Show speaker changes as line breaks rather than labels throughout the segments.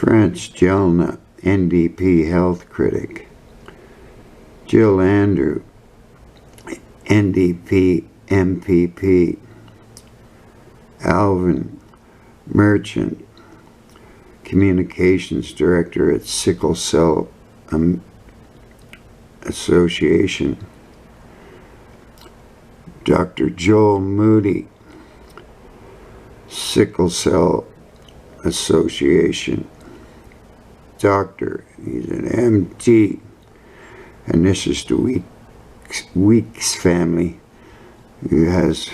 France Jelna, NDP health critic. Jill Andrew, NDP MPP. Alvin Merchant, Communications Director at Sickle Cell Association. Dr. Joel Moody, Sickle Cell Association. Doctor, he's an MD, and this is the Weeks family who has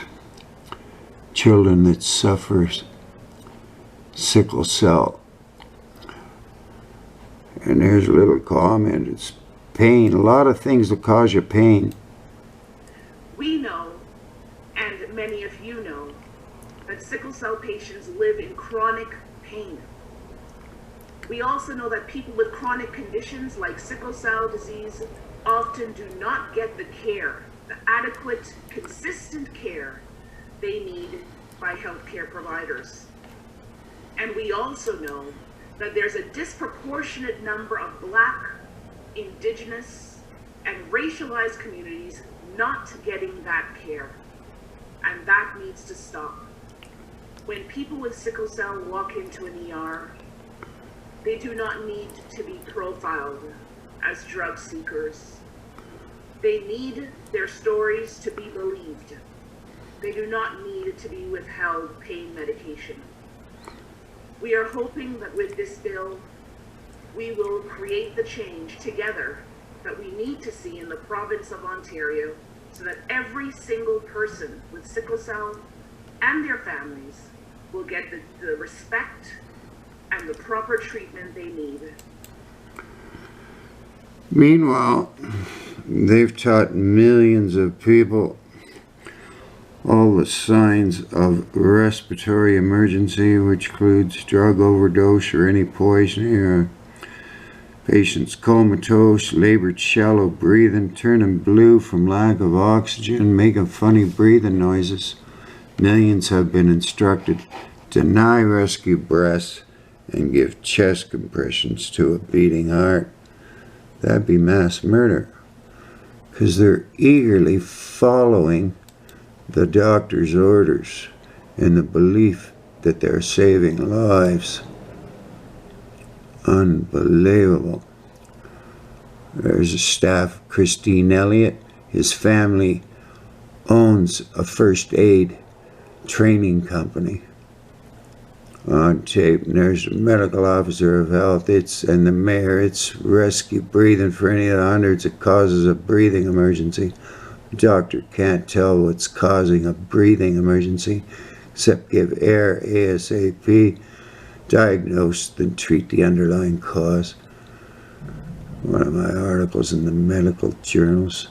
children that suffers sickle cell. And there's a little comment. It's pain. A lot of things will cause you pain.
We know, and many of you know, that sickle cell patients live in chronic pain. We also know that people with chronic conditions like sickle cell disease often do not get the care, the adequate, consistent care they need by healthcare providers. And we also know that there's a disproportionate number of Black, Indigenous, and racialized communities not getting that care. And that needs to stop. When people with sickle cell walk into an ER, they do not need to be profiled as drug seekers. They need their stories to be believed. They do not need to be withheld pain medication. We are hoping that with this bill, we will create the change together that we need to see in the province of Ontario so that every single person with sickle cell and their families will get the respect and the proper treatment they need.
Meanwhile, they've taught millions of people all the signs of respiratory emergency, which includes drug overdose or any poisoning, or patients comatose, labored shallow breathing, turning blue from lack of oxygen, making funny breathing noises. Millions have been instructed to deny rescue breaths and give chest compressions to a beating heart. That'd be mass murder, because they're eagerly following the doctor's orders in the belief that they're saving lives. Unbelievable. There's a staff, Christine Elliott. His family owns a first aid training company. On tape, and there's a medical officer of health, and the mayor. It's rescue breathing for any of the hundreds of causes of breathing emergency. The doctor can't tell what's causing a breathing emergency except give air ASAP, diagnose, then treat the underlying cause. One of my articles in the medical journals.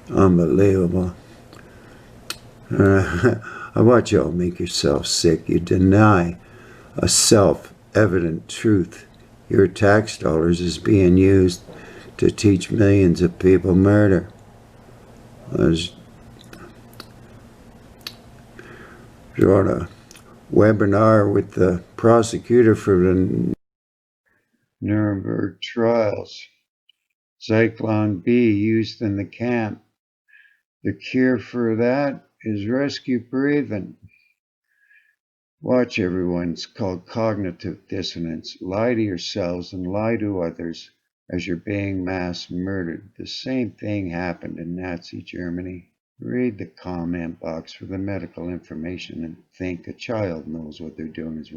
Unbelievable. I watch y'all make yourself sick. You deny a self-evident truth. Your tax dollars is being used to teach millions of people murder. I was doing a webinar with the prosecutor for the Nuremberg trials. Zyklon B used in the camp. The cure for that is rescue breathing. Watch, everyone. It's called cognitive dissonance. Lie to yourselves and lie to others as you're being mass murdered. The same thing happened in Nazi Germany. Read the comment box for the medical information and think a child knows what they're doing is wrong.